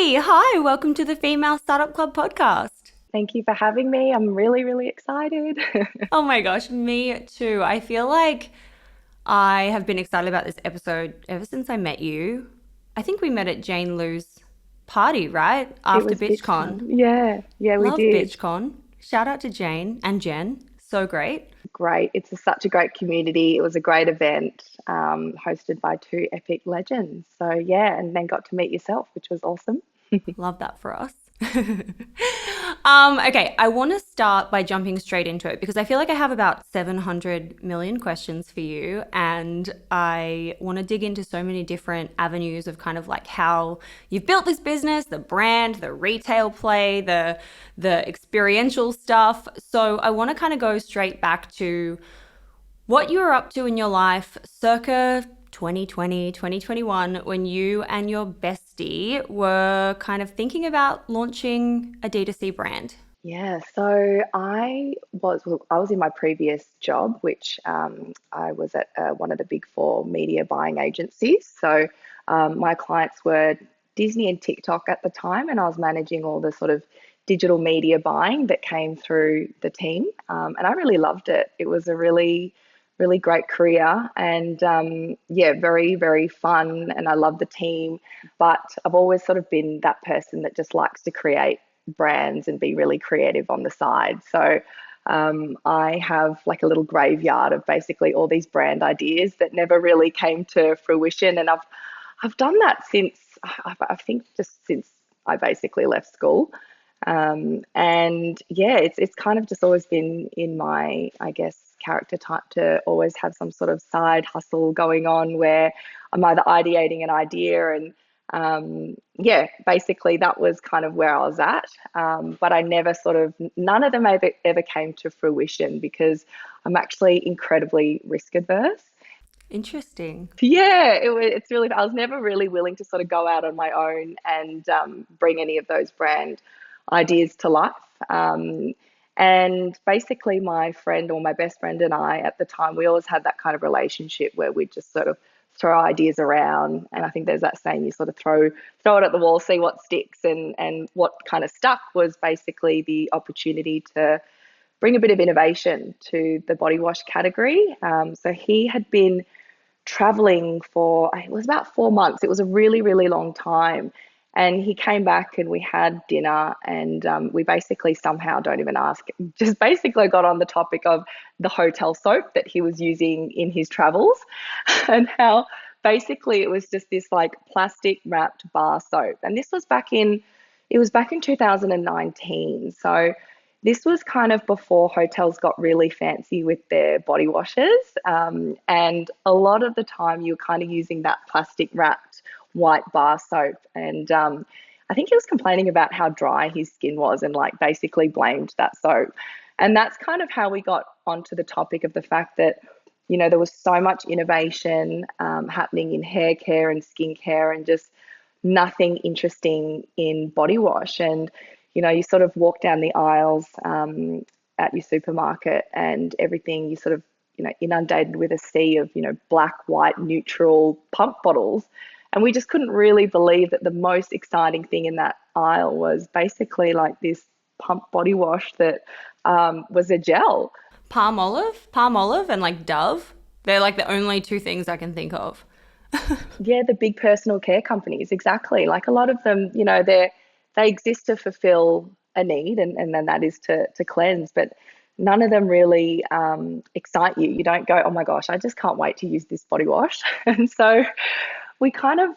Lizzie, hi, welcome to the Female Startup Club podcast. Thank you for having me. I'm really, really excited. Oh my gosh, me too. I feel like I have been excited about this episode ever since I met you. I think we met at Jane Lou's party, right? It After was BitchCon. BitchCon. Yeah, we Love did. BitchCon. Shout out to Jane and Jen. So great. Great. Such a great community. It was a great event, hosted by two epic legends. So, yeah, and then got to meet yourself, which was awesome. Love that for us. Okay, I want to start by jumping straight into it because I feel like I have about 700 million questions for you, and I want to dig into so many different avenues of kind of like how you've built this business, the brand, the retail play, the experiential stuff. So I want to kind of go straight back to what you were up to in your life circa 2020, 2021, when you and your bestie were kind of thinking about launching a D2C brand. Yeah, so I was in my previous job, which I was at one of the big four media buying agencies. So my clients were Disney and TikTok at the time, and I was managing all the sort of digital media buying that came through the team. And I really loved it. It was a really, really great career and yeah, very, very fun. And I love the team. But I've always sort of been that person that just likes to create brands and be really creative on the side. So I have like a little graveyard of basically all these brand ideas that never really came to fruition. And I've done that since I think just since I basically left school. And yeah, it's kind of just always been in my, I guess, character type to always have some sort of side hustle going on where I'm either ideating an idea and yeah, basically that was kind of where I was at. But I never sort of, none of them ever came to fruition because I'm actually incredibly risk adverse. Interesting. Yeah, it's really, I was never really willing to sort of go out on my own and bring any of those brand ideas to life. And basically, my friend or my best friend and I at the time, we always had that kind of relationship where we just sort of throw ideas around. And I think there's that saying, you sort of throw it at the wall, see what sticks. And what kind of stuck was basically the opportunity to bring a bit of innovation to the body wash category. So he had been traveling for, it was about 4 months. It was a really, really long time. And he came back and we had dinner and we basically somehow, don't even ask, just basically got on the topic of the hotel soap that he was using in his travels and how basically it was just this like plastic wrapped bar soap. And it was back in 2019. So this was kind of before hotels got really fancy with their body washes. And a lot of the time you were kind of using that plastic wrapped white bar soap. And I think he was complaining about how dry his skin was and like basically blamed that soap. And that's kind of how we got onto the topic of the fact that, you know, there was so much innovation happening in hair care and skin care and just nothing interesting in body wash. And, you know, you sort of walk down the aisles at your supermarket and everything, you sort of, you know, inundated with a sea of, you know, black, white, neutral pump bottles. And we just couldn't really believe that the most exciting thing in that aisle was basically like this pump body wash that was a gel. Palm olive, and like Dove. They're like the only two things I can think of. Yeah, the big personal care companies, exactly. Like a lot of them, you know, they exist to fulfill a need, and then that is to cleanse, but none of them really excite you. You don't go, oh my gosh, I just can't wait to use this body wash. And so we kind of,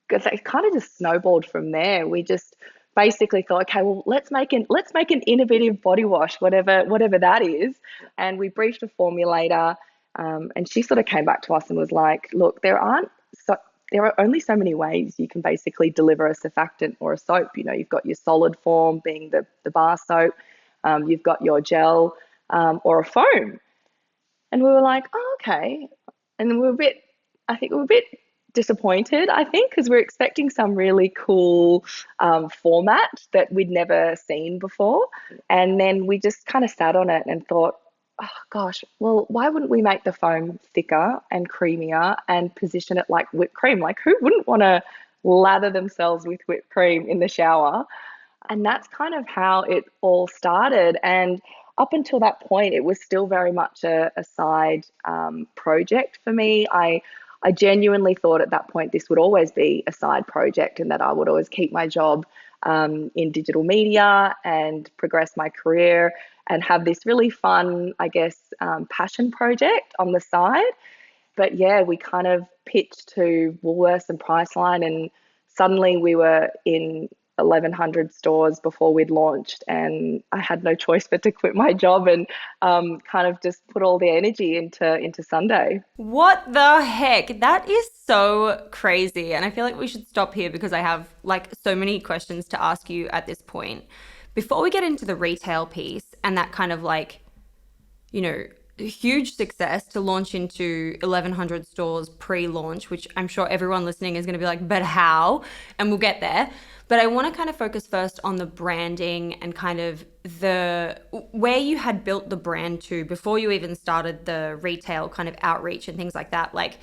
it kind of just snowballed from there. We just basically thought, okay, well, let's make an innovative body wash, whatever that is. And we briefed a formulator, and she sort of came back to us and was like, look, there are only so many ways you can basically deliver a surfactant or a soap. You know, you've got your solid form being the bar soap, you've got your gel or a foam. And we were like, oh, okay. And then I think we were a bit disappointed, I think, because we're expecting some really cool format that we'd never seen before. And then we just kind of sat on it and thought, oh gosh, well, why wouldn't we make the foam thicker and creamier and position it like whipped cream? Like, who wouldn't want to lather themselves with whipped cream in the shower. And that's kind of how it all started. And up until that point, it was still very much a side project for me. I genuinely thought at that point this would always be a side project and that I would always keep my job in digital media and progress my career and have this really fun, I guess, passion project on the side. But yeah, we kind of pitched to Woolworths and Priceline, and suddenly we were in 1,100 stores before we'd launched, and I had no choice but to quit my job and kind of just put all the energy into Sunday. What the heck? That is so crazy. And I feel like we should stop here because I have like so many questions to ask you at this point. Before we get into the retail piece and that kind of like, you know, huge success to launch into 1,100 stores pre-launch, which I'm sure everyone listening is going to be like, but how? And we'll get there. But I want to kind of focus first on the branding and kind of the where you had built the brand to before you even started the retail kind of outreach and things like that. Like,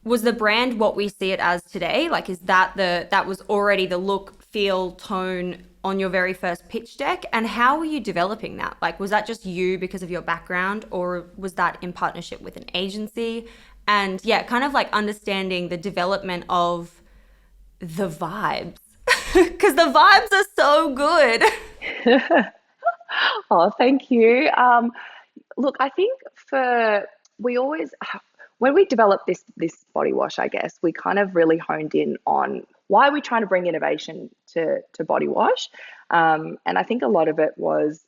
was the brand what we see it as today? Like, is that that was already the look, feel, tone on your very first pitch deck? And how were you developing that? Like, was that just you because of your background, or was that in partnership with an agency? And yeah, kind of like understanding the development of the vibes because the vibes are so good. Oh, thank you. Look, I think we always when we developed this body wash, I guess we kind of really honed in on why are we trying to bring innovation to body wash, and I think a lot of it was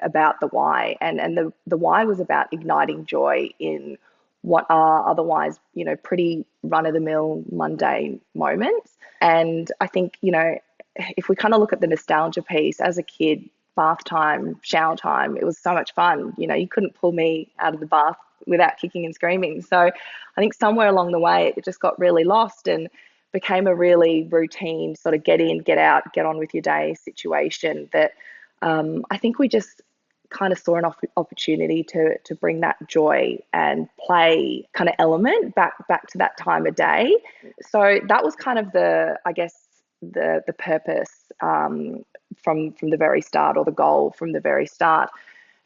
about the why, and the why was about igniting joy in what are otherwise pretty run of the mill mundane moments. And I think if we kind of look at the nostalgia piece as a kid, bath time, shower time, it was so much fun. You couldn't pull me out of the bath without kicking and screaming. So I think somewhere along the way, it just got really lost and became a really routine sort of get in, get out, get on with your day situation that I think we just kind of saw an opportunity to bring that joy and play kind of element back to that time of day. So that was kind of I guess the purpose from the very start, or the goal from the very start.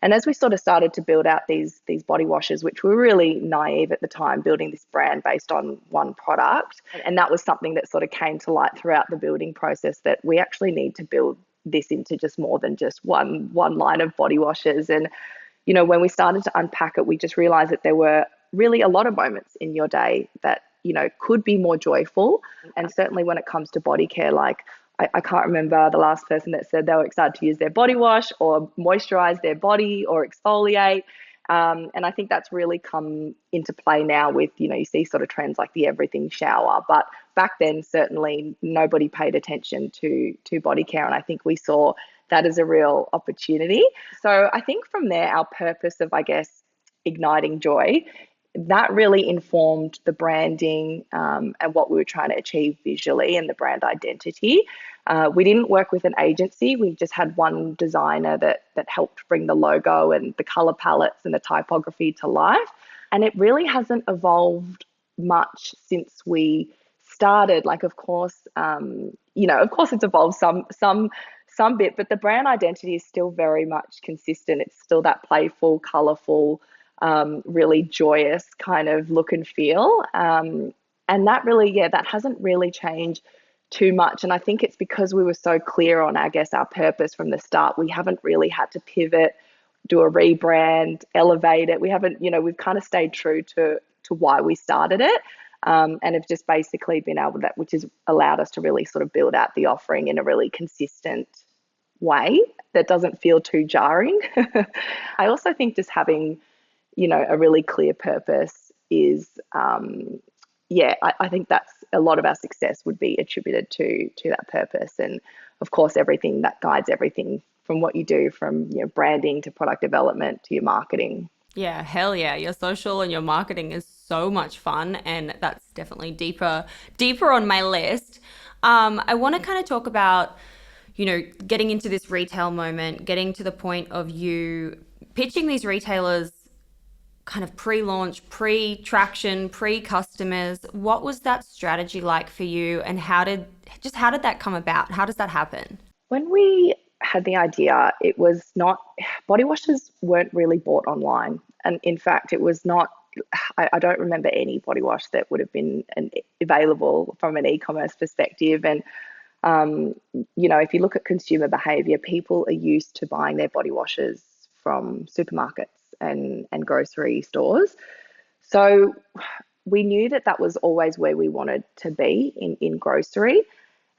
And as we sort of started to build out these body washes, which were really naive at the time, building this brand based on one product, and that was something that sort of came to light throughout the building process, that we actually need to build this into just more than just one line of body washes. And when we started to unpack it, we just realized that there were really a lot of moments in your day that could be more joyful. And certainly when it comes to body care, like I can't remember the last person that said they were excited to use their body wash or moisturize their body or exfoliate. And I think that's really come into play now with, you see sort of trends like the everything shower. But back then, certainly nobody paid attention to body care. And I think we saw that as a real opportunity. So I think from there, our purpose of, I guess, igniting joy, that really informed the branding and what we were trying to achieve visually and the brand identity. We didn't work with an agency. We just had one designer that helped bring the logo and the color palettes and the typography to life. And it really hasn't evolved much since we started. Like, of course, it's evolved some bit, but the brand identity is still very much consistent. It's still that playful, colorful, really joyous kind of look and feel. And that really, that hasn't really changed too much. And I think it's because we were so clear on, I guess, our purpose from the start. We haven't really had to pivot, do a rebrand, elevate it. We haven't, we've kind of stayed true to why we started it. And have just basically been able to, which has allowed us to really sort of build out the offering in a really consistent way that doesn't feel too jarring. I also think just having, a really clear purpose is, I think that's a lot of our success would be attributed to that purpose. And of course, everything that guides everything from what you do, from branding to product development to your marketing. Yeah, hell yeah. Your social and your marketing is so much fun, and that's definitely deeper on my list. I want to kind of talk about, getting into this retail moment, getting to the point of you pitching these retailers kind of pre-launch, pre-traction, pre-customers. What was that strategy like for you, and how did that come about? How does that happen? When we had the idea, it was not, body washes weren't really bought online. And in fact, it was not, I don't remember any body wash that would have been available from an e-commerce perspective. And, um, if you look at consumer behavior, people are used to buying their body washes from supermarkets and grocery stores. So we knew that that was always where we wanted to be in grocery.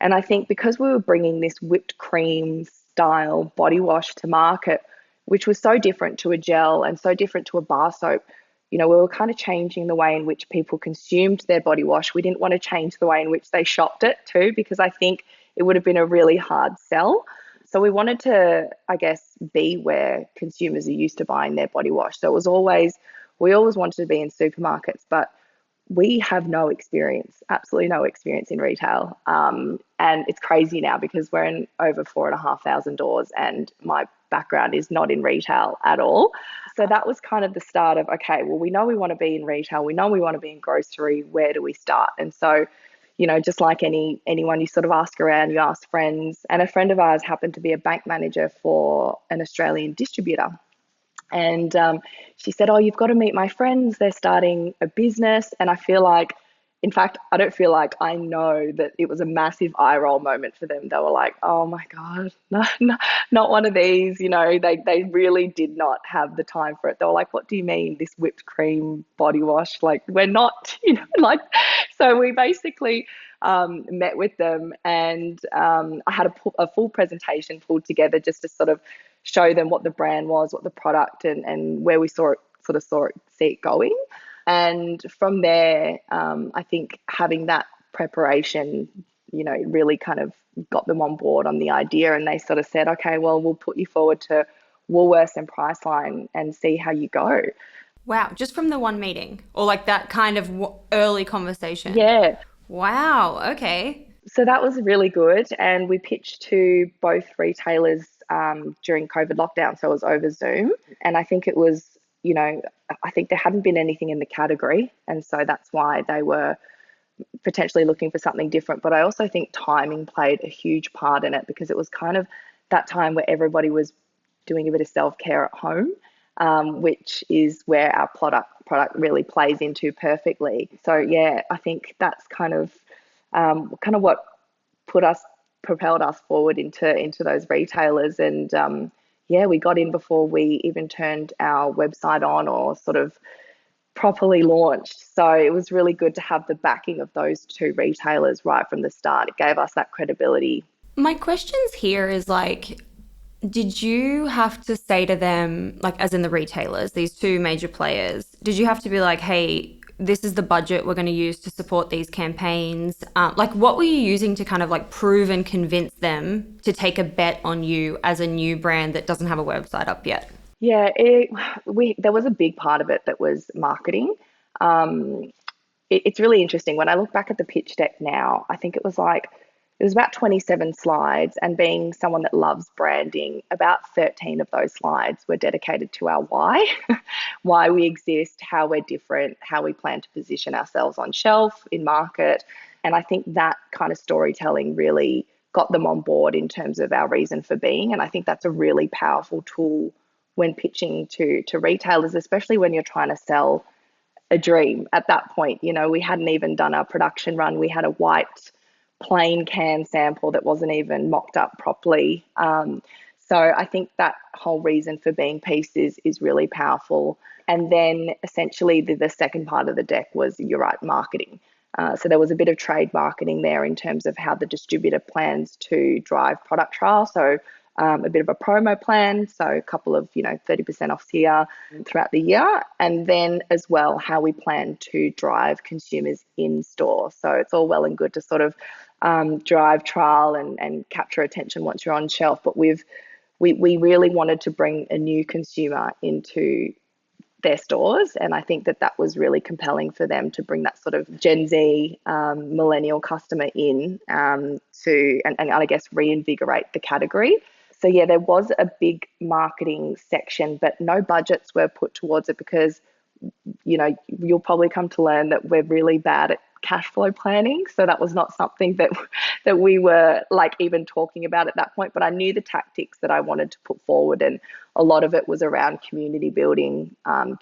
And I think because we were bringing this whipped cream style body wash to market, which was so different to a gel and so different to a bar soap, we were kind of changing the way in which people consumed their body wash. We didn't want to change the way in which they shopped it too, because I think it would have been a really hard sell. So we wanted to, I guess, be where consumers are used to buying their body wash. So we always wanted to be in supermarkets, but we have no experience, absolutely no experience in retail. And it's crazy now because we're in over 4,500 doors and my background is not in retail at all. So that was kind of the start of, okay, well, we know we want to be in retail. We know we want to be in grocery. Where do we start? And so, just like anyone, you sort of ask around, you ask friends. And a friend of ours happened to be a bank manager for an Australian distributor. And she said, "Oh, you've got to meet my friends. They're starting a business." And I feel like, in fact, I don't feel like, I know that it was a massive eye roll moment for them. They were like, "Oh my God, no, no, not one of these." They really did not have the time for it. They were like, "What do you mean, this whipped cream body wash? Like, we're not," like, so we basically met with them, and I had a full presentation pulled together just to sort of show them what the brand was, what the product, and where we see it going. And from there, I think having that preparation, really kind of got them on board on the idea. And they sort of said, "Okay, well, we'll put you forward to Woolworths and Priceline and see how you go." Wow, just from the one meeting or like that kind of early conversation. Yeah. Wow, okay. So that was really good. And we pitched to both retailers during COVID lockdown. So it was over Zoom. And I think it was, I think there hadn't been anything in the category. And so that's why they were potentially looking for something different. But I also think timing played a huge part in it, because it was kind of that time where everybody was doing a bit of self-care at home, which is where our product really plays into perfectly. So yeah, I think that's kind of what propelled us forward into those retailers. And yeah, we got in before we even turned our website on or sort of properly launched. So it was really good to have the backing of those two retailers right from the start. It gave us that credibility. My questions here is like, did you have to say to them, like, as in the retailers, these two major players, did you have to be like, hey, this is the budget we're going to use to support these campaigns? Like, what were you using to kind of like prove and convince them to take a bet on you as a new brand that doesn't have a website up yet? Yeah, there was a big part of it that was marketing. Um, it's really interesting. When I look back at the pitch deck now, I think it was about 27 slides, and being someone that loves branding, about 13 of those slides were dedicated to our why, why we exist, how we're different, how we plan to position ourselves on shelf, in market. And I think that kind of storytelling really got them on board in terms of our reason for being. And I think that's a really powerful tool when pitching to retailers, especially when you're trying to sell a dream at that point. We hadn't even done our production run. We had a white plain can sample that wasn't even mocked up properly. So I think that whole reason for being piece is really powerful. And then essentially the second part of the deck was, you're right, marketing. So there was a bit of trade marketing there in terms of how the distributor plans to drive product trial. So a bit of a promo plan, so a couple of 30% off here throughout the year, and then as well how we plan to drive consumers in store. So it's all well and good to sort of drive trial and capture attention once you're on shelf, but we really wanted to bring a new consumer into their stores, and I think that was really compelling for them to bring that sort of Gen Z millennial customer in and I guess reinvigorate the category. So yeah, there was a big marketing section, but no budgets were put towards it because you'll probably come to learn that we're really bad at cash flow planning. So that was not something that we were like even talking about at that point. But I knew the tactics that I wanted to put forward, and a lot of it was around community building,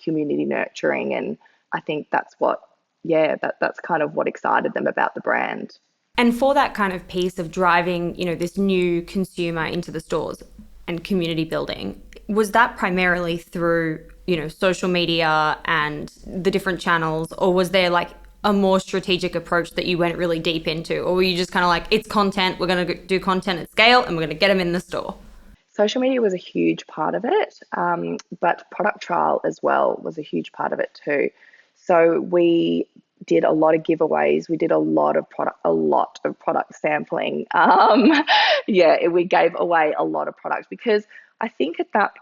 community nurturing, and I think that's kind of what excited them about the brand. And for that kind of piece of driving, this new consumer into the stores and community building, was that primarily through, social media and the different channels, or was there like a more strategic approach that you went really deep into, or were you just kind of like, it's content, we're going to do content at scale and we're going to get them in the store? Social media was a huge part of it, but product trial as well was a huge part of it too. So we did a lot of giveaways. We did a lot of product sampling. We gave away a lot of products because I think at that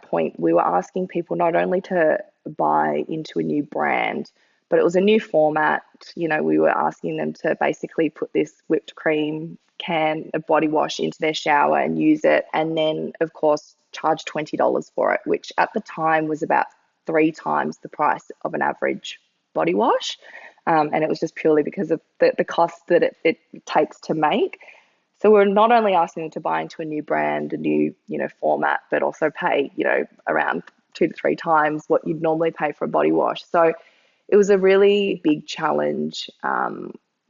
point we were asking people not only to buy into a new brand, but it was a new format. We were asking them to basically put this whipped cream can of body wash into their shower and use it, and then of course charge $20 for it, which at the time was about 3 times the price of an average body wash. And it was just purely because of the cost that it takes to make. So we're not only asking them to buy into a new brand, a new format, but also pay around 2 to 3 times what you'd normally pay for a body wash. So it was a really big challenge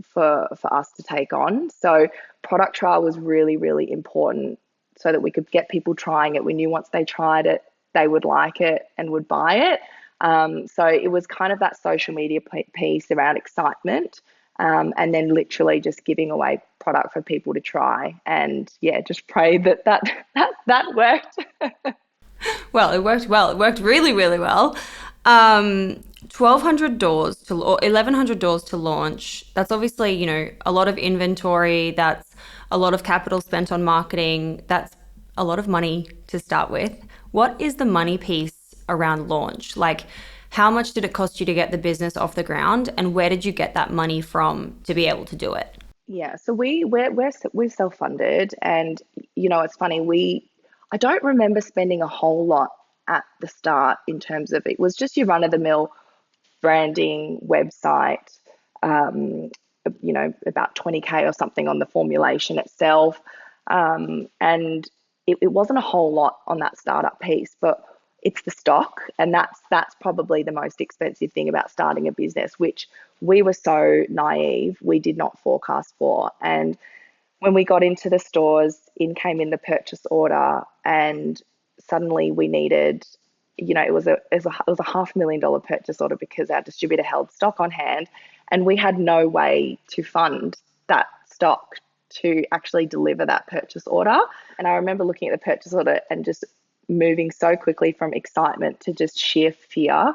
for us to take on. So product trial was really, really important so that we could get people trying it. We knew once they tried it, they would like it and would buy it. So it was kind of that social media piece around excitement, and then literally just giving away product for people to try, and just pray that worked. Well, it worked well. It worked really, really well. 1,200 doors or 1,100 doors to launch. That's obviously, a lot of inventory. That's a lot of capital spent on marketing. That's a lot of money to start with. What is the money piece around launch? Like, how much did it cost you to get the business off the ground, and where did you get that money from to be able to do it? Yeah, so we're self-funded, and it's funny, I don't remember spending a whole lot at the start in terms of, it was just your run-of-the-mill branding, website, about 20K or something on the formulation itself. And it wasn't a whole lot on that startup piece, but it's the stock. And that's probably the most expensive thing about starting a business, which we were so naive, we did not forecast for. And when we got into the stores, in came in the purchase order, and suddenly we needed, it was a $500,000 purchase order because our distributor held stock on hand, and we had no way to fund that stock to actually deliver that purchase order. And I remember looking at the purchase order and just moving so quickly from excitement to just sheer fear,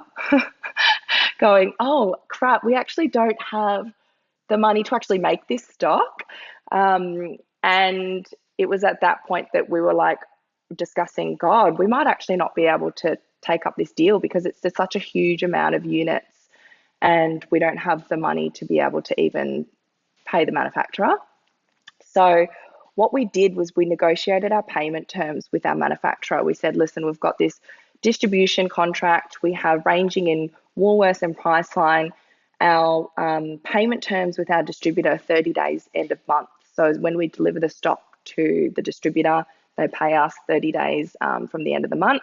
going, oh crap, we actually don't have the money to actually make this stock. And it was at that point that we were like discussing, God, we might actually not be able to take up this deal because it's just such a huge amount of units, and we don't have the money to be able to even pay the manufacturer. So what we did was we negotiated our payment terms with our manufacturer. We said, listen, we've got this distribution contract. We have ranging in Woolworths and Priceline. Our payment terms with our distributor, 30 days end of month. So when we deliver the stock to the distributor, they pay us 30 days from the end of the month.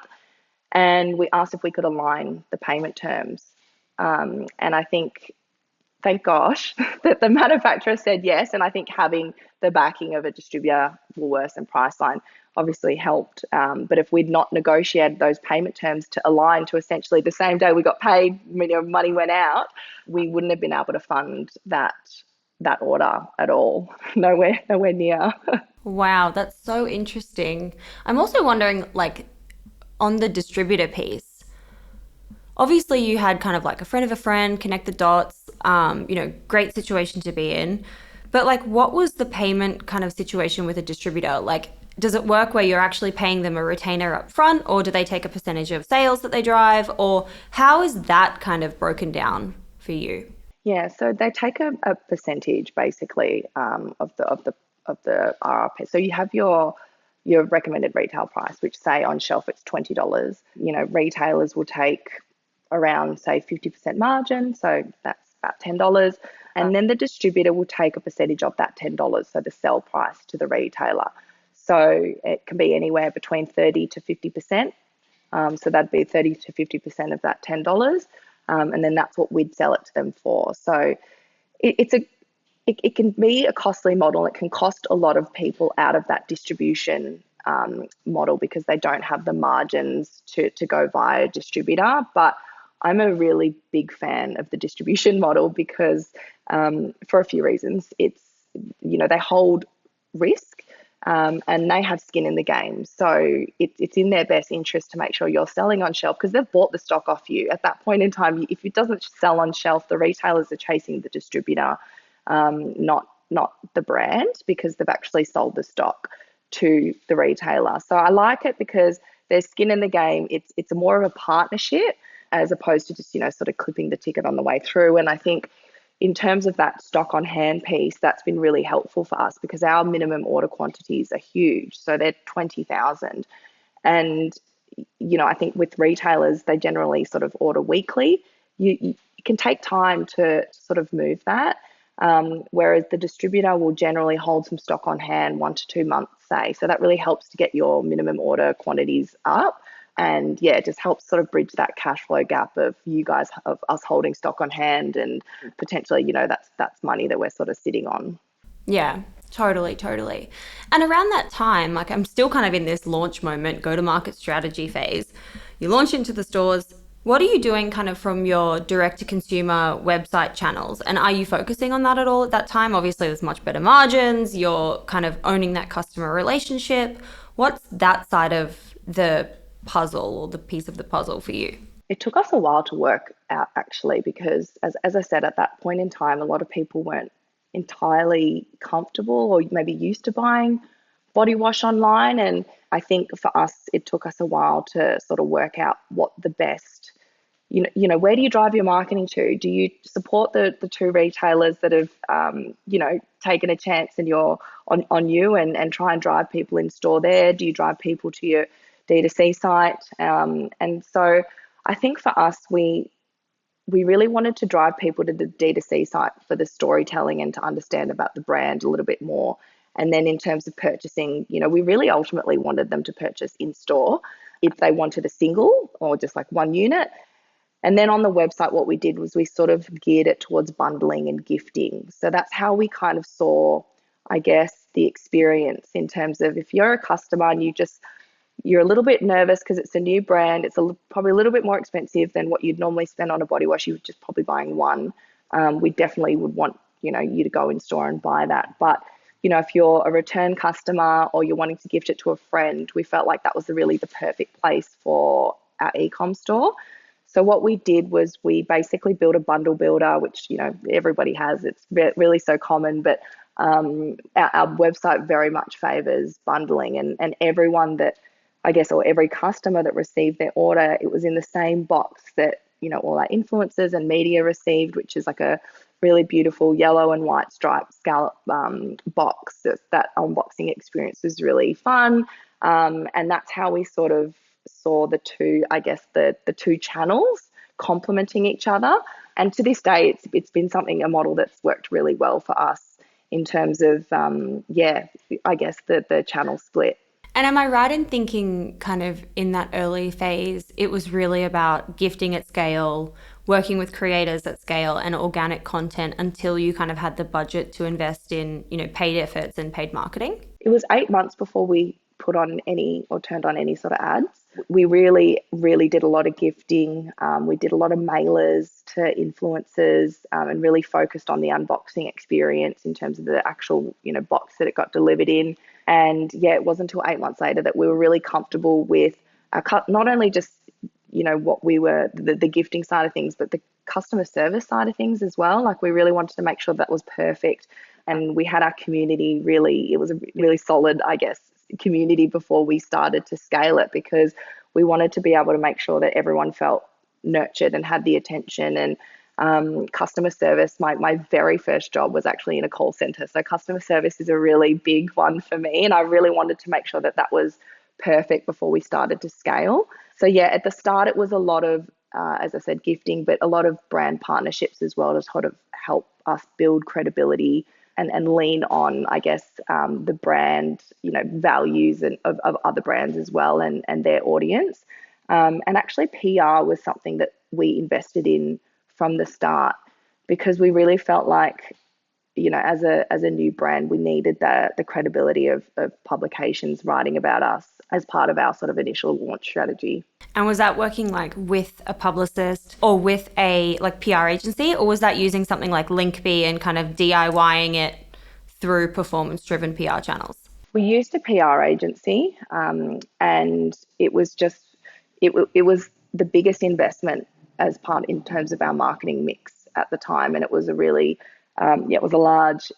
And we asked if we could align the payment terms. And I think, thank gosh, that the manufacturer said yes. And I think having the backing of a distributor, Woolworths and Priceline, obviously helped. But if we'd not negotiated those payment terms to align to essentially the same day we got paid, money went out, we wouldn't have been able to fund that order at all. Nowhere near. Wow, that's so interesting. I'm also wondering, like, on the distributor piece, obviously you had kind of like a friend of a friend, connect the dots, great situation to be in. But like, what was the payment kind of situation with a distributor? Like, does it work where you're actually paying them a retainer up front, or do they take a percentage of sales that they drive, or how is that kind of broken down for you? Yeah, so they take a percentage basically of the RRP. So you have your recommended retail price, which say on shelf it's $20. Retailers will take around, say, 50% margin. So that's about $10. And then the distributor will take a percentage of that $10, so the sell price to the retailer. So it can be anywhere between 30 to 50%. So that'd be 30 to 50% of that $10. And then that's what we'd sell it to them for. So it's a it can be a costly model. It can cost a lot of people out of that distribution model because they don't have the margins to go via a distributor. But I'm a really big fan of the distribution model because for a few reasons. It's, they hold risk and they have skin in the game. So it's in their best interest to make sure you're selling on shelf because they've bought the stock off you. At that point in time, if it doesn't sell on shelf, the retailers are chasing the distributor, not the brand, because they've actually sold the stock to the retailer. So I like it because there's skin in the game. It's more of a partnership as opposed to just, sort of clipping the ticket on the way through. And I think in terms of that stock on hand piece, that's been really helpful for us because our minimum order quantities are huge. So they're 20,000. And, I think with retailers, they generally sort of order weekly. You can take time to sort of move that. Whereas the distributor will generally hold some stock on hand 1 to 2 months, say. So that really helps to get your minimum order quantities up. And yeah, it just helps sort of bridge that cash flow gap of you guys, of us holding stock on hand and potentially, that's money that we're sort of sitting on. Yeah, totally, totally. And around that time, like I'm still kind of in this launch moment, go to market strategy phase. You launch into the stores. What are you doing kind of from your direct to consumer website channels? And are you focusing on that at all at that time? Obviously, there's much better margins. You're kind of owning that customer relationship. What's that side of the puzzle or the piece of the puzzle for you? It took us a while to work out actually, because as I said, at that point in time, a lot of people weren't entirely comfortable or maybe used to buying body wash online. And I think for us, it took us a while to sort of work out what the best, where do you drive your marketing to? Do you support the two retailers that have, taken a chance and you're on you and try and drive people in store there? Do you drive people to your D2C site? And so I think for us, we really wanted to drive people to the D2C site for the storytelling and to understand about the brand a little bit more. And then in terms of purchasing, we really ultimately wanted them to purchase in store if they wanted a single or just like one unit. And then on the website, what we did was we sort of geared it towards bundling and gifting. So that's how we kind of saw, I guess, the experience in terms of if you're a customer and you're a little bit nervous because it's a new brand. It's probably a little bit more expensive than what you'd normally spend on a body wash. You're just probably buying one. We definitely would want, you to go in store and buy that. But, if you're a return customer or you're wanting to gift it to a friend, we felt like that was really the perfect place for our e-com store. So what we did was we basically built a bundle builder, which, everybody has. It's really so common, but our website very much favors bundling, and everyone that, I guess, or every customer that received their order, it was in the same box that, all our influencers and media received, which is like a really beautiful yellow and white striped scallop box. That unboxing experience was really fun. And that's how we sort of saw the two, I guess, the two channels complementing each other. And to this day, it's been a model that's worked really well for us in terms of, I guess the channel split. And am I right in thinking kind of in that early phase, it was really about gifting at scale, working with creators at scale and organic content until you kind of had the budget to invest in, paid efforts and paid marketing? It was 8 months before we put on any or turned on any sort of ads. We really, really did a lot of gifting. We did a lot of mailers to influencers and really focused on the unboxing experience in terms of the actual, box that it got delivered in. And yeah, it wasn't until 8 months later that we were really comfortable with not only just, what we were, the gifting side of things, but the customer service side of things as well. Like we really wanted to make sure that was perfect. And we had our community it was a really solid, I guess, community before we started to scale it, because we wanted to be able to make sure that everyone felt nurtured and had the attention. And customer service, my very first job was actually in a call center. So customer service is a really big one for me. And I really wanted to make sure that was perfect before we started to scale. So yeah, at the start, it was a lot of as I said, gifting, but a lot of brand partnerships as well to sort of help us build credibility and lean on, I guess, the brand, values and of other brands as well and their audience. And actually, PR was something that we invested in from the start because we really felt like, as a new brand, we needed the credibility of publications writing about us as part of our sort of initial launch strategy. And was that working like with a publicist or with a like PR agency, or was that using something like Linkbee and kind of DIYing it through performance-driven PR channels? We used a PR agency, and it was it was the biggest investment as part in terms of our marketing mix at the time, and it was a really it was a large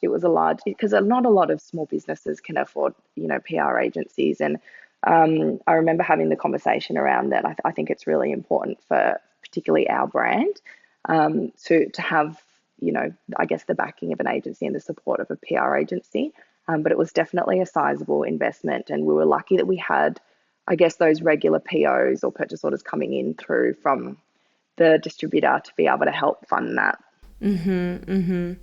because not a lot of small businesses can afford PR agencies, and I remember having the conversation around that. I think it's really important for particularly our brand to have I guess the backing of an agency and the support of a PR agency. But it was definitely a sizable investment, and we were lucky that we had, I guess, those regular POs or purchase orders coming in through from the distributor to be able to help fund that. And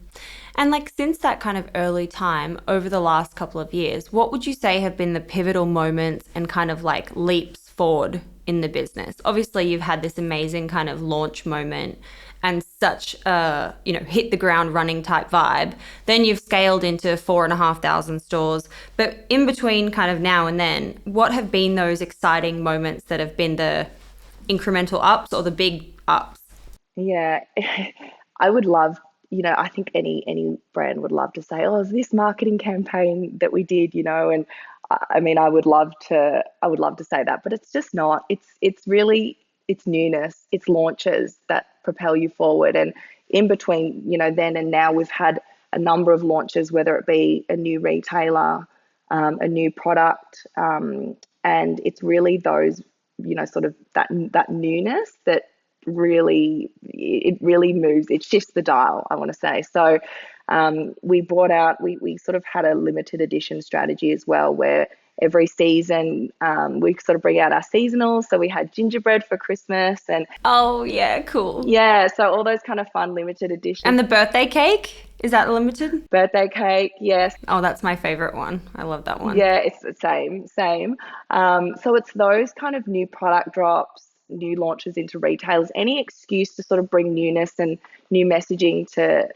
like since that kind of early time over the last couple of years, what would you say have been the pivotal moments and kind of like leaps forward in the business? Obviously, you've had this amazing kind of launch moment and such a, hit the ground running type vibe. Then you've scaled into 4,500 stores. But in between kind of now and then, what have been those exciting moments that have been the incremental ups or the big ups? Yeah, I would love, I think any brand would love to say, "Oh, this marketing campaign that we did," and I mean, I would love to say that, but it's just not. It's really, it's newness, it's launches that propel you forward. And in between, then and now, we've had a number of launches, whether it be a new retailer, a new product, and it's really those, sort of that newness that really moves, it shifts the dial, I want to say. So we sort of had a limited edition strategy as well, where every season we sort of bring out our seasonals. So we had gingerbread for Christmas, and Oh, yeah, cool. yeah, so all those kind of fun limited editions. And the birthday cake, is that limited? Birthday cake, yes. Oh, that's my favorite one. I love that one. Yeah, it's the same. So it's those kind of new product drops, new launches into retailers, any excuse to sort of bring newness and new messaging to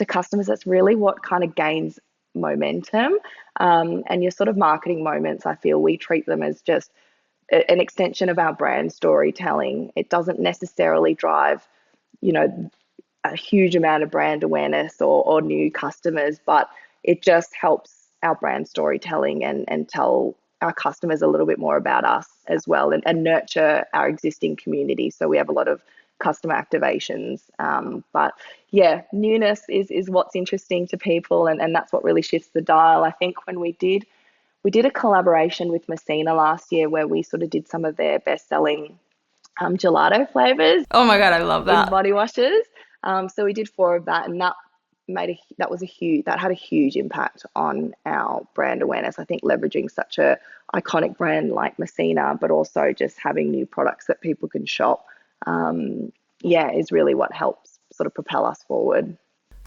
customers. That's really what kind of gains momentum. And your sort of marketing moments, I feel we treat them as just an extension of our brand storytelling. It doesn't necessarily drive, a huge amount of brand awareness or new customers, but it just helps our brand storytelling and tell our customers a little bit more about us as well, and nurture our existing community. So we have a lot of customer activations. But yeah, newness is what's interesting to people, and that's what really shifts the dial. I think when we did a collaboration with Messina last year where we sort of did some of their best-selling gelato flavors Oh my God, I love in that. body washes. So we did 4 of that, and that had a huge impact on our brand awareness. I think leveraging such a iconic brand like Messina, but also just having new products that people can shop, is really what helps sort of propel us forward.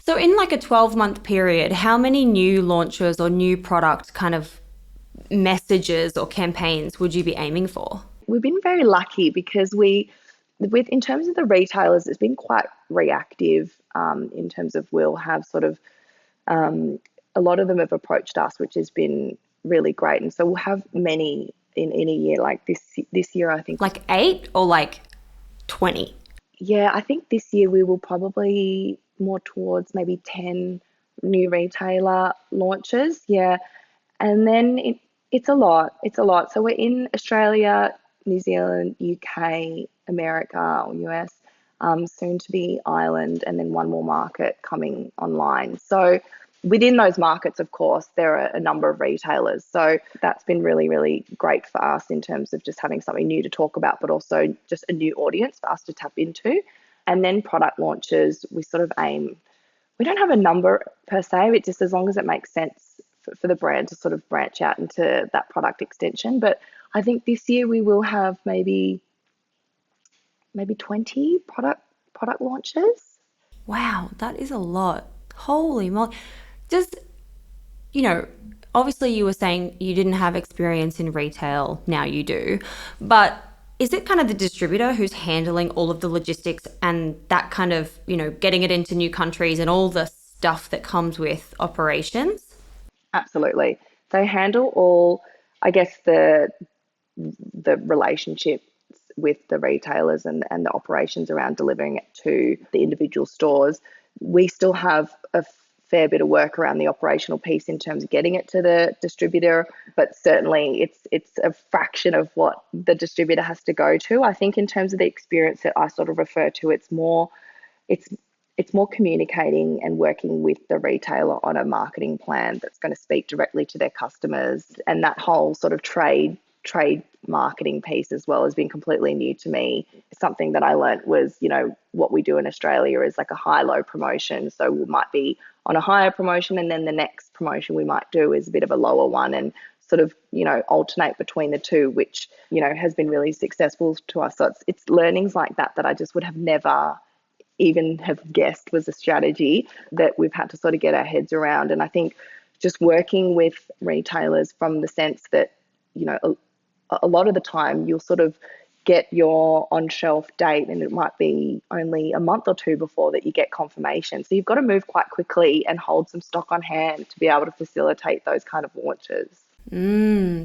So in like a 12-month period, how many new launches or new product kind of messages or campaigns would you be aiming for? We've been very lucky because in terms of the retailers, it's been quite reactive, in terms of we'll have sort of, a lot of them have approached us, which has been really great. And so we'll have many in a year like this year, I think. Like 8 or like 20? Yeah, I think this year we will probably more towards maybe 10 new retailer launches. Yeah. And then it's a lot. It's a lot. So we're in Australia, New Zealand, UK, America or US, soon to be Ireland, and then one more market coming online. So within those markets, of course, there are a number of retailers. So that's been really, really great for us in terms of just having something new to talk about, but also just a new audience for us to tap into. And then product launches, we sort of aim, we don't have a number per se, but just as long as it makes sense for the brand to sort of branch out into that product extension. But I think this year we will have maybe maybe 20 product launches. Wow, that is a lot. Holy moly. Just, you know, obviously you were saying you didn't have experience in retail, now you do. But is it kind of the distributor who's handling all of the logistics and that kind of, getting it into new countries and all the stuff that comes with operations? Absolutely. They handle all, I guess, the relationships with the retailers and the operations around delivering it to the individual stores. We still have a fair bit of work around the operational piece in terms of getting it to the distributor, but certainly it's a fraction of what the distributor has to go to. I think in terms of the experience that I sort of refer to, it's it's more communicating and working with the retailer on a marketing plan that's going to speak directly to their customers, and that whole sort of trade marketing piece as well has been completely new to me. Something that I learned was, what we do in Australia is like a high-low promotion. So we might be on a higher promotion, and then the next promotion we might do is a bit of a lower one, and sort of, alternate between the two, which, has been really successful to us. So it's learnings like that that I just would have never even have guessed was a strategy that we've had to sort of get our heads around. And I think just working with retailers from the sense that, a lot of the time you'll sort of get your on-shelf date and it might be only a month or two before that you get confirmation. So you've got to move quite quickly and hold some stock on hand to be able to facilitate those kind of launches.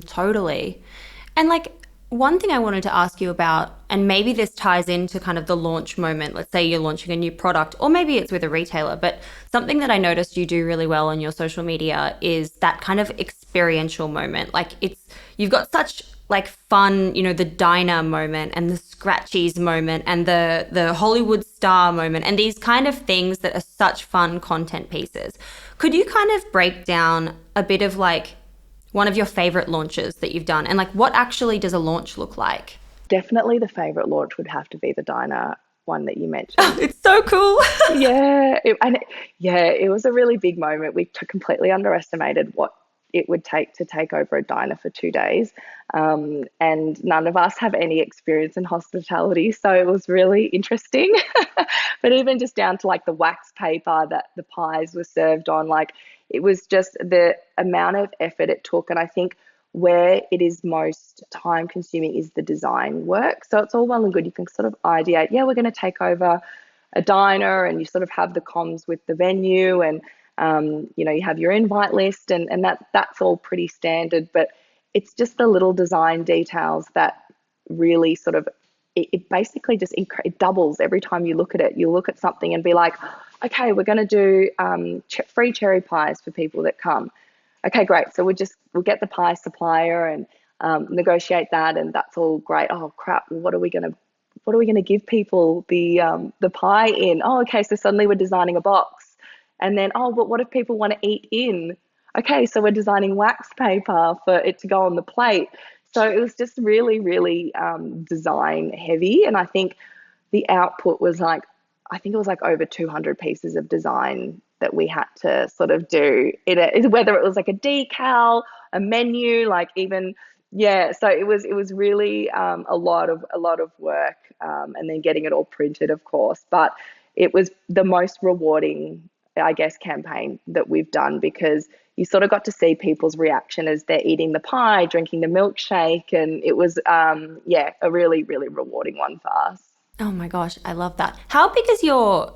Totally. And like one thing I wanted to ask you about, and maybe this ties into kind of the launch moment. Let's say you're launching a new product, or maybe it's with a retailer, but something that I noticed you do really well on your social media is that kind of experiential moment. Like you've got such like fun, the diner moment and the scratchies moment and the Hollywood star moment and these kind of things that are such fun content pieces. Could you kind of break down a bit of like one of your favorite launches that you've done and like what actually does a launch look like? Definitely the favorite launch would have to be the diner one that you mentioned. It's so cool. It was a really big moment. We completely underestimated what it would take to take over a diner for 2 days. And none of us have any experience in hospitality. So it was really interesting. But even just down to like the wax paper that the pies were served on, like it was just the amount of effort it took. And I think where it is most time consuming is the design work. So it's all well and good. You can sort of ideate, yeah, we're going to take over a diner, and you sort of have the comms with the venue, and you have your invite list, and that's all pretty standard. But it's just the little design details that really sort of it basically just it doubles every time you look at it. You look at something and be like, okay, we're going to do free cherry pies for people that come. Okay, great. So we'll get the pie supplier and negotiate that, and that's all great. Oh crap! Well, what are we gonna give people the pie in? Oh, okay. So suddenly we're designing a box, and then but what if people want to eat in? Okay, so we're designing wax paper for it to go on the plate. So it was just really, really design heavy, and I think the output was like, I think it was like over 200 pieces of design that we had to sort of do whether it was like a decal, a menu, like even, yeah. So it was really a lot of work, and then getting it all printed, of course. But it was the most rewarding, I guess, campaign that we've done, because you sort of got to see people's reaction as they're eating the pie, drinking the milkshake, and it was a really, really rewarding one for us. Oh my gosh, I love that. How big is your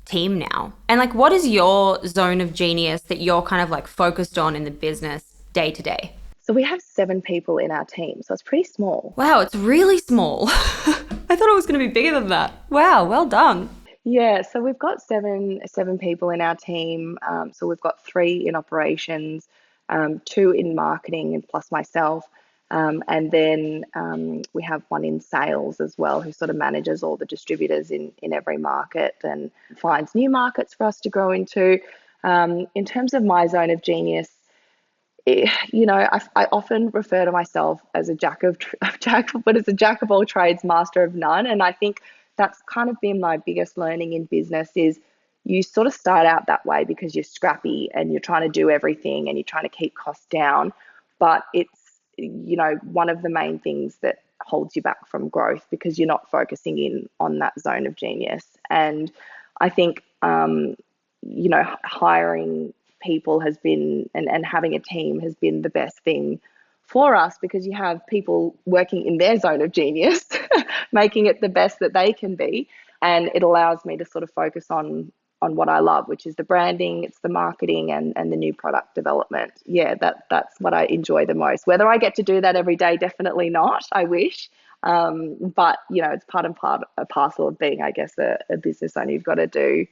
team now? And like what is your zone of genius that you're kind of like focused on in the business day to day? So we have 7 people in our team, so it's pretty small. Wow, it's really small. I thought it was going to be bigger than that. Wow, well done. Yeah, so we've got seven people in our team. So we've got 3 in operations, 2 in marketing, and plus myself. And then we have 1 in sales as well, who sort of manages all the distributors in every market and finds new markets for us to grow into. In terms of my zone of genius, I often refer to myself as a but as a jack of all trades, master of none. And I think that's kind of been my biggest learning in business is you sort of start out that way because you're scrappy and you're trying to do everything and you're trying to keep costs down. But it's, one of the main things that holds you back from growth because you're not focusing in on that zone of genius. And I think, hiring people has been, and having a team has been the best thing for us, because you have people working in their zone of genius, making it the best that they can be. And it allows me to sort of focus on what I love, which is the branding, it's the marketing, and the new product development. Yeah, that's what I enjoy the most. Whether I get to do that every day, definitely not. I wish. But it's part and parcel of being, I guess, a business owner. You've got to do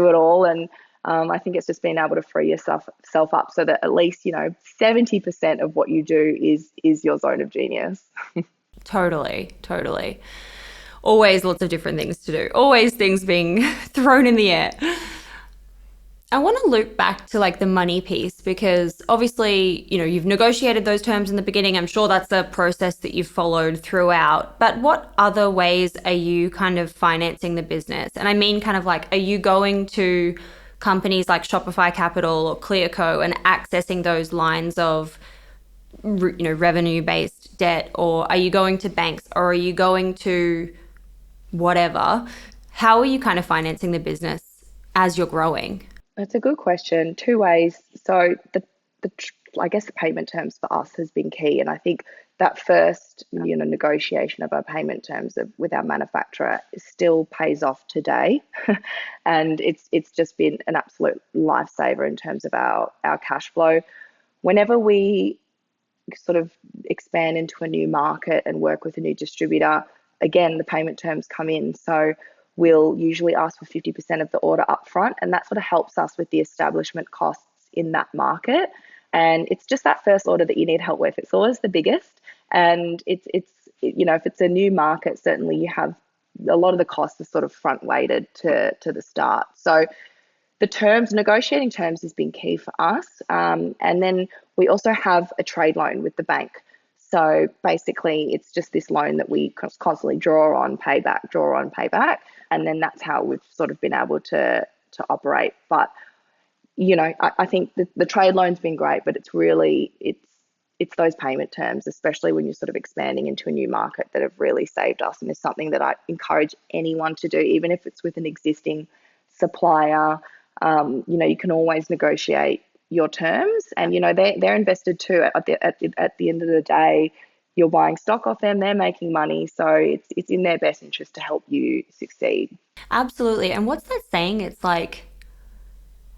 it all. And I think it's just being able to free yourself up so that at least 70% of what you do is your zone of genius. Totally, totally. Always lots of different things to do. Always things being thrown in the air. I want to loop back to like the money piece, because obviously, you've negotiated those terms in the beginning. I'm sure that's a process that you've followed throughout. But what other ways are you kind of financing the business? And I mean, kind of like, are you going to companies like Shopify Capital or Clearco and accessing those lines of revenue-based debt, or are you going to banks, or are you going to whatever? How are you kind of financing the business as you're growing? That's a good question. Two ways. So the I guess the payment terms for us has been key, and I think that first negotiation of our payment terms with our manufacturer still pays off today, and it's just been an absolute lifesaver in terms of our cash flow. Whenever we sort of expand into a new market and work with a new distributor, again, the payment terms come in. So we'll usually ask for 50% of the order upfront, and that sort of helps us with the establishment costs in that market. And it's just that first order that you need help with. It's always the biggest. And if it's a new market, certainly you have a lot of the costs are sort of front weighted to the start. So negotiating terms has been key for us. And then we also have a trade loan with the bank. So basically, it's just this loan that we constantly draw on, pay back, and then that's how we've sort of been able to operate. But I think the trade loan's been great, but it's those payment terms, especially when you're sort of expanding into a new market, that have really saved us, and is something that I encourage anyone to do, even if it's with an existing supplier. You can always negotiate your terms, and they're invested too. At the end of the day, you're buying stock off them, they're making money, so it's in their best interest to help you succeed. Absolutely. And what's that saying? It's like,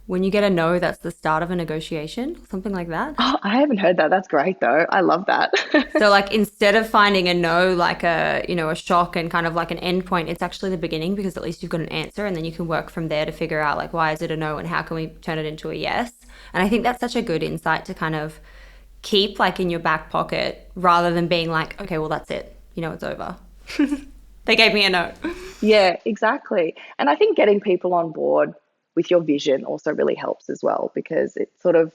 when you get a no, that's the start of a negotiation, something like that. Oh, I haven't heard that. That's great though. I love that. So like, instead of finding a no like a shock and kind of like an end point, it's actually the beginning, because at least you've got an answer, and then you can work from there to figure out like, why is it a no and how can we turn it into a yes? And I think that's such a good insight to kind of keep like in your back pocket, rather than being like, okay, well, that's it, it's over. They gave me a no. Yeah, exactly. And I think getting people on board with your vision also really helps as well, because it's sort of,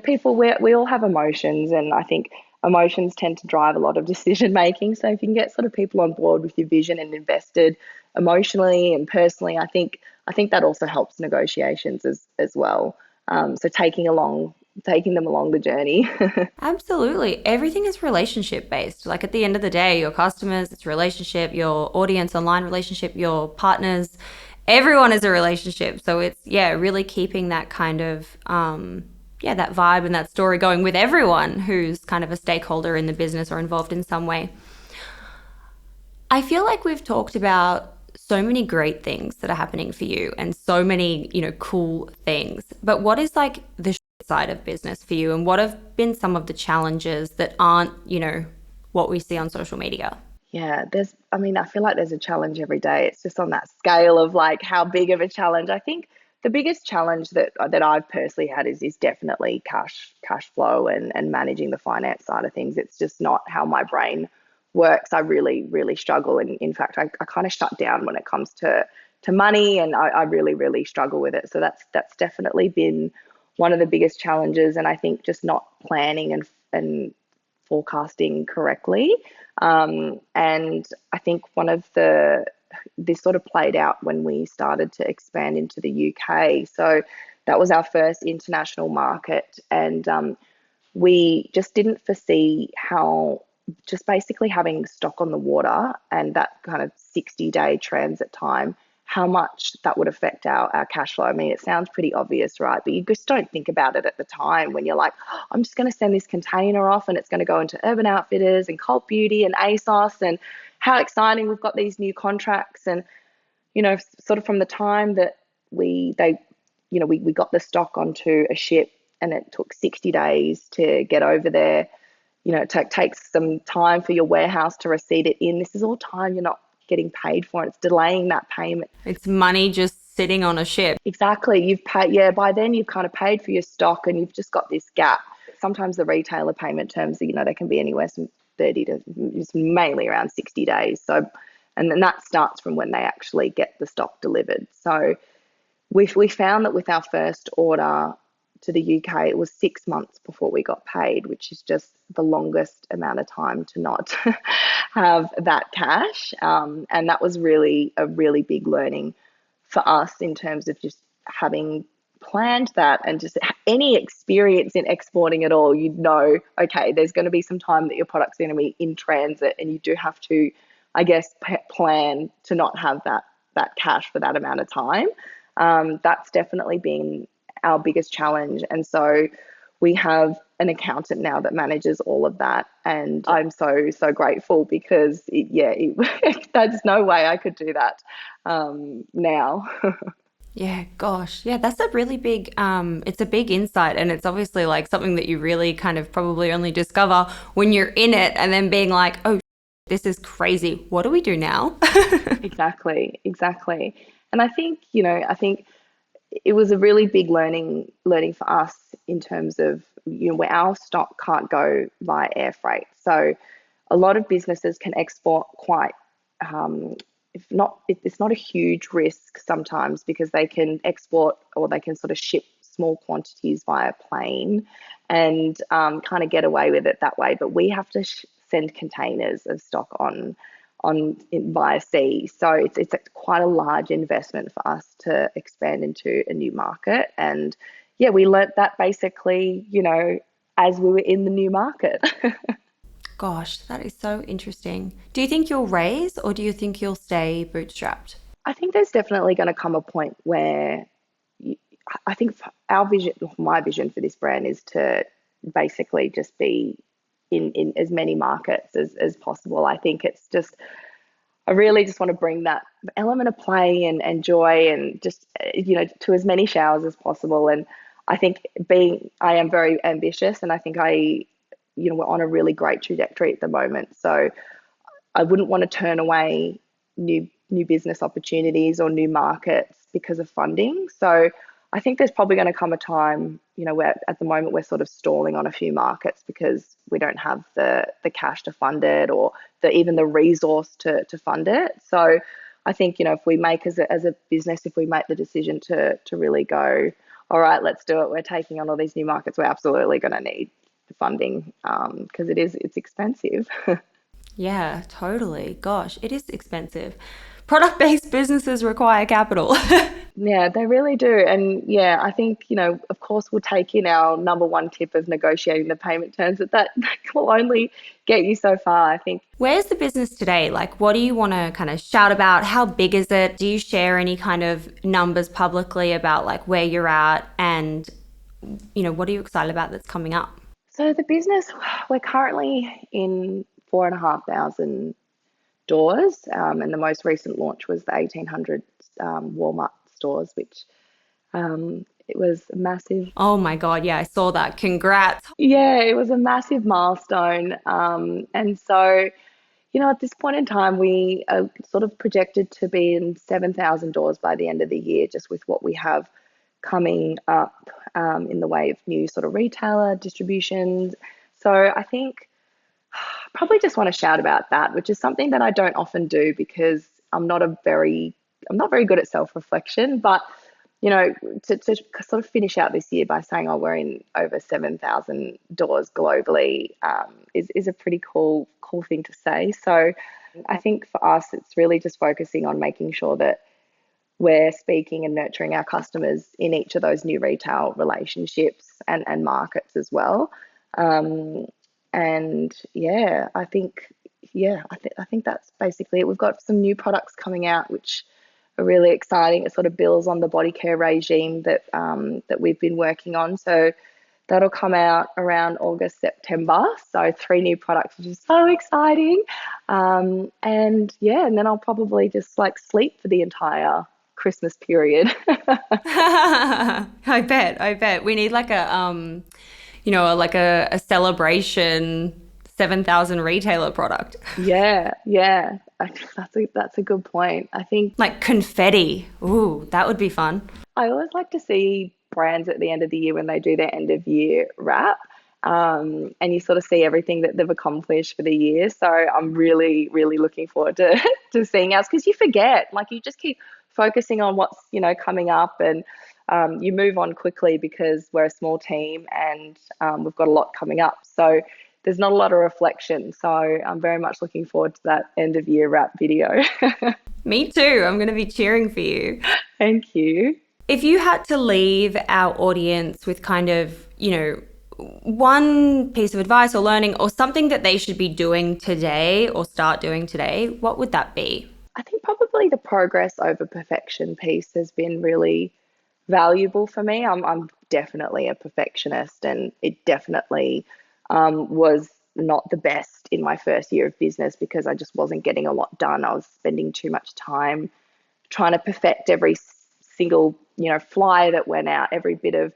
people, we all have emotions, and I think emotions tend to drive a lot of decision making. So if you can get sort of people on board with your vision and invested emotionally and personally, I think that also helps negotiations as well. So taking them along the journey. Absolutely. Everything is relationship based. Like, at the end of the day, your customers, it's relationship, your audience, online relationship, your partners, everyone is a relationship. So it's, really keeping that kind of, that vibe and that story going with everyone who's kind of a stakeholder in the business or involved in some way. I feel like we've talked about so many great things that are happening for you, and so many, cool things. But what is like the side of business for you, and what have been some of the challenges that aren't, what we see on social media? Yeah, I feel like there's a challenge every day. It's just on that scale of like how big of a challenge. I think the biggest challenge that I've personally had is definitely cash flow and managing the finance side of things. It's just not how my brain works. I really, really struggle. And in fact, I kind of shut down when it comes to money, and I really, really struggle with it. So that's definitely been one of the biggest challenges. And I think just not planning and forecasting correctly. And I think this sort of played out when we started to expand into the UK. So that was our first international market, and we just didn't foresee how just basically having stock on the water and that kind of 60-day transit time, how much that would affect our cash flow. I mean, it sounds pretty obvious, right? But you just don't think about it at the time when you're like, oh, I'm just going to send this container off and it's going to go into Urban Outfitters and Cult Beauty and ASOS, and how exciting, we've got these new contracts. And, sort of from the time that we got the stock onto a ship and it took 60 days to get over there. It takes some time for your warehouse to receipt it in. This is all time you're not getting paid for, and it's delaying that payment. It's money just sitting on a ship. Exactly. You've paid, yeah, by then you've kind of paid for your stock and you've just got this gap. Sometimes the retailer payment terms, they can be anywhere from 30 to, it's mainly around 60 days. So, and then that starts from when they actually get the stock delivered. So we found that with our first order to the UK, it was 6 months before we got paid, which is just the longest amount of time to not have that cash. And that was really a really big learning for us in terms of just having planned that, and just any experience in exporting at all, okay, there's going to be some time that your product's going to be in transit, and you do have to, I guess, plan to not have that cash for that amount of time. That's definitely been our biggest challenge. And so we have an accountant now that manages all of that. And I'm so, so grateful because, there's no way I could do that now. Yeah, gosh. Yeah, that's a really big it's a big insight, and it's obviously like something that you really kind of probably only discover when you're in it and then being like, "Oh, this is crazy. What do we do now?" Exactly, exactly. And I think it was a really big learning for us in terms of, where our stock can't go via air freight. So a lot of businesses can export quite, if not, it's not a huge risk sometimes, because they can export, or they can sort of ship small quantities via plane and kind of get away with it that way. But we have to send containers of stock via sea. So it's quite a large investment for us to expand into a new market. And yeah, we learnt that basically, as we were in the new market. Gosh, that is so interesting. Do you think you'll raise, or do you think you'll stay bootstrapped? I think there's definitely going to come a point where I think our vision, my vision for this brand is to basically just be in as many markets as possible. I think it's just, I really just want to bring that element of play and joy and just, to as many showers as possible. And I think I am very ambitious, and I think we're on a really great trajectory at the moment. So I wouldn't want to turn away new business opportunities or new markets because of funding. So I think there's probably going to come a time, where at the moment we're sort of stalling on a few markets because we don't have the cash to fund it, or even the resource to fund it. So I think, if we make as a business, if we make the decision to really go, all right, let's do it, we're taking on all these new markets, we're absolutely going to need the funding, because it's expensive. Yeah, totally. Gosh, it is expensive. Product-based businesses require capital. Yeah, they really do. And yeah, I think, of course, we'll take in our number one tip of negotiating the payment terms, but that will only get you so far, I think. Where's the business today? Like, what do you want to kind of shout about? How big is it? Do you share any kind of numbers publicly about like where you're at, and, what are you excited about that's coming up? So the business, we're currently in 4,500 doors, and the most recent launch was the 1,800 Walmart stores, which it was massive. Oh my God. Yeah, I saw that. Congrats. Yeah, it was a massive milestone. And so, at this point in time, we are sort of projected to be in 7,000 doors by the end of the year, just with what we have coming up in the way of new sort of retailer distributions. So I think probably just want to shout about that, which is something that I don't often do because I'm not very good at self-reflection. But to sort of finish out this year by saying, oh, we're in over 7,000 doors globally, is a pretty cool thing to say. So I think for us, it's really just focusing on making sure that we're speaking and nurturing our customers in each of those new retail relationships and markets as well. And I think that's basically it. We've got some new products coming out which are really exciting. It sort of builds on the body care regime that we've been working on. So that'll come out around August, September. So 3 new products, which is so exciting. And then I'll probably just like sleep for the entire Christmas period. I bet. We need like a celebration 7,000 retailer product. Yeah. That's a good point. I think Like confetti. Ooh, that would be fun. I always like to see brands at the end of the year when they do their end of year wrap. And you sort of see everything that they've accomplished for the year. So I'm really, really looking forward to, to seeing ours because you forget, like you just keep focusing on what's, coming up and you move on quickly because we're a small team and we've got a lot coming up. So there's not a lot of reflection. So I'm very much looking forward to that end of year wrap video. Me too. I'm going to be cheering for you. Thank you. If you had to leave our audience with kind of, one piece of advice or learning or something that they should be doing today or start doing today, what would that be? I think probably the progress over perfection piece has been really valuable for me. I'm definitely a perfectionist, and it definitely was not the best in my first year of business because I just wasn't getting a lot done. I was spending too much time trying to perfect every single, flyer that went out, every bit of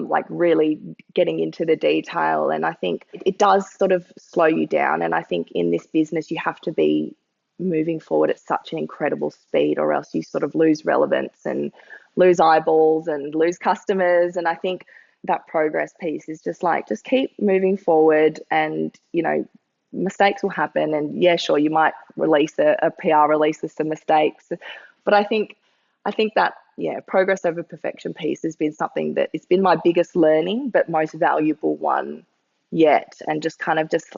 like really getting into the detail. And I think it does sort of slow you down. And I think in this business, you have to be moving forward at such an incredible speed, or else you sort of lose relevance and lose eyeballs and lose customers. And I think that progress piece is just keep moving forward, and mistakes will happen. And yeah, sure, you might release a PR release with some mistakes, but I think that progress over perfection piece has been something that it's been my biggest learning, but most valuable one yet. And just kind of just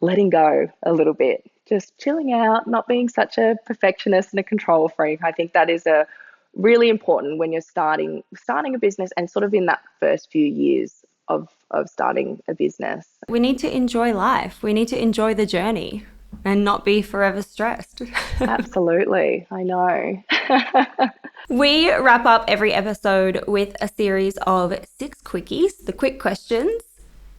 letting go a little bit, just chilling out, not being such a perfectionist and a control freak. I think that is a really important when you're starting a business and sort of in that first few years of starting a business. We need to enjoy life. We need to enjoy the journey and not be forever stressed. Absolutely. I know. We wrap up every episode with a series of 6 quickies, the quick questions.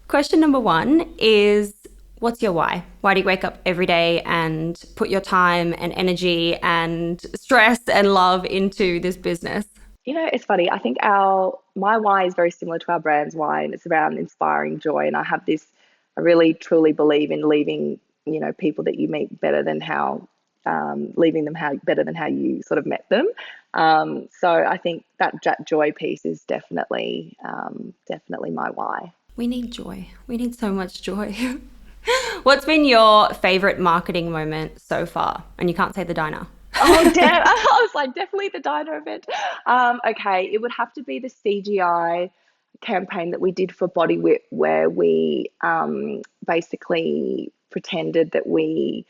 Question number 1 is, what's your why? Why do you wake up every day and put your time and energy and stress and love into this business? It's funny. I think my why is very similar to our brand's why, and it's around inspiring joy. And I really truly believe in leaving, people that you meet better than how, leaving them better than how you sort of met them. So I think that joy piece is definitely my why. We need joy. We need so much joy. What's been your favorite marketing moment so far? And you can't say the diner. Oh, damn. I was like, definitely the diner event. Okay, it would have to be the CGI campaign that we did for Body Whip, where we basically pretended that we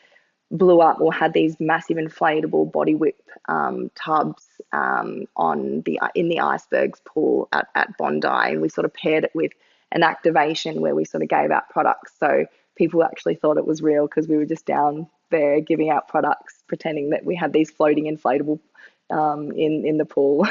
blew up or had these massive inflatable Body Whip tubs in the icebergs pool at Bondi, and we sort of paired it with an activation where we sort of gave out products. So people actually thought it was real because we were just down there giving out products, pretending that we had these floating inflatable in the pool.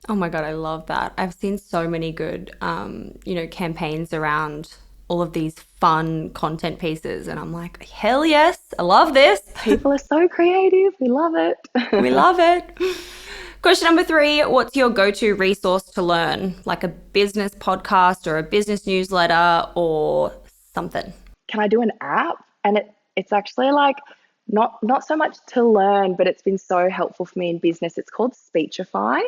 Oh my God, I love that. I've seen so many good, campaigns around all of these fun content pieces. And I'm like, hell yes, I love this. People are so creative. We love it. We love it. Question number 3, what's your go-to resource to learn? Like a business podcast or a business newsletter or something? Can I do an app? And it's actually like not so much to learn, but it's been so helpful for me in business. It's called Speechify.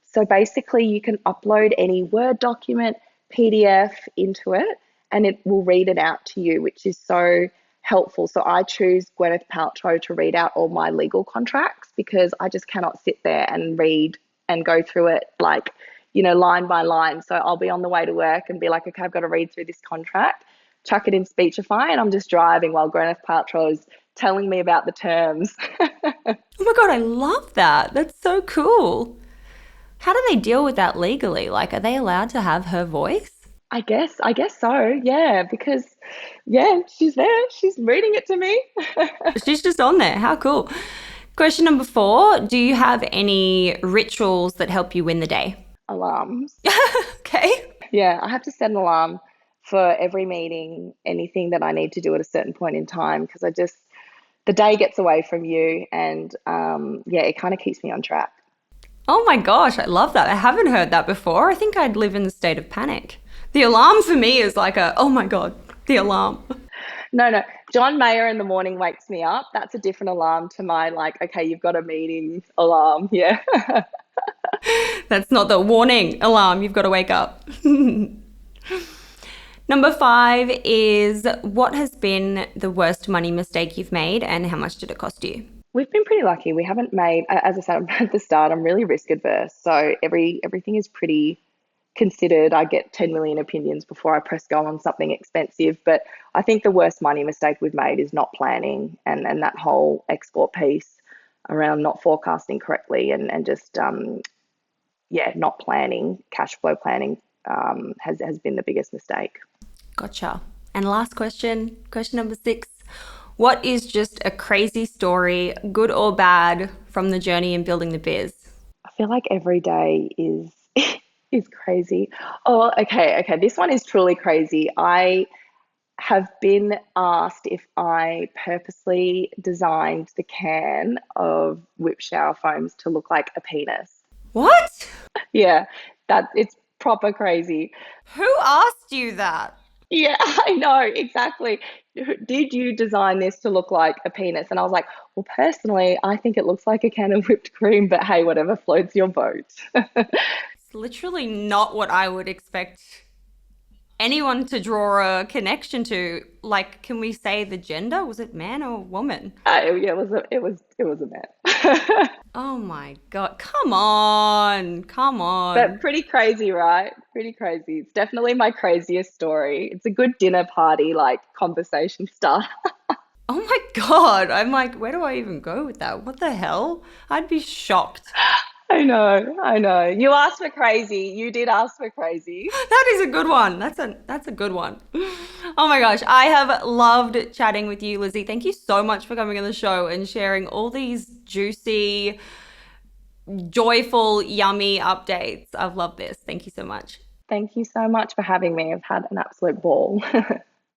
So basically you can upload any Word document, PDF into it, and it will read it out to you, which is so helpful. So I choose Gwyneth Paltrow to read out all my legal contracts because I just cannot sit there and read and go through it like, line by line. So I'll be on the way to work and be like, okay, I've got to read through this contract, chuck it in Speechify, and I'm just driving while Gwyneth Paltrow's telling me about the terms. Oh my God, I love that. That's so cool. How do they deal with that legally? Like, are they allowed to have her voice? I guess so. Yeah, because yeah, she's there. She's reading it to me. She's just on there. How cool. Question number 4. Do you have any rituals that help you win the day? Alarms. Okay. Yeah, I have to set an alarm for every meeting, anything that I need to do at a certain point in time, because I just the day gets away from you, and yeah, it kind of keeps me on track. Oh my gosh, I love that. I haven't heard that before. I think I'd live in a state of panic. The alarm for me is like a, oh my God, the alarm. No, no, John Mayer in the morning wakes me up. That's a different alarm to my like, okay, you've got a meeting alarm. Yeah. That's not the warning alarm. You've got to wake up. Number 5 is what has been the worst money mistake you've made and how much did it cost you? We've been pretty lucky. We haven't made, as I said at the start, I'm really risk adverse. So everything is pretty considered. I get 10 million opinions before I press go on something expensive. But I think the worst money mistake we've made is not planning, and that whole export piece around not forecasting correctly, and just, yeah, not planning, cash flow planning has been the biggest mistake. Gotcha. And last question, question number 6. What is just a crazy story, good or bad, from the journey in building the biz? I feel like every day is is crazy. Oh, okay, okay. This one is truly crazy. I have been asked if I purposely designed the can of whip shower foams to look like a penis. What? Yeah, that it's proper crazy. Who asked you that? Yeah, I know, exactly. Did you design this to look like a penis? And I was like, well, personally, I think it looks like a can of whipped cream, but hey, whatever floats your boat. It's literally not what I would expect anyone to draw a connection to. Like, can we say the gender? Was it man or woman? Yeah, it was a man. Oh my God. Come on. Come But on. pretty crazy, right? Pretty crazy. It's definitely my craziest story. It's a good dinner party, like conversation starter. Oh my God. I'm like, where do I even go with that? What the hell? I'd be shocked. I know, I know. You asked for crazy. You did ask for crazy. That is a good one. That's a good one. Oh my gosh, I have loved chatting with you, Lizzie. Thank you so much for coming on the show and sharing all these juicy, joyful, yummy updates. I've loved this. Thank you so much. Thank you so much for having me. I've had an absolute ball.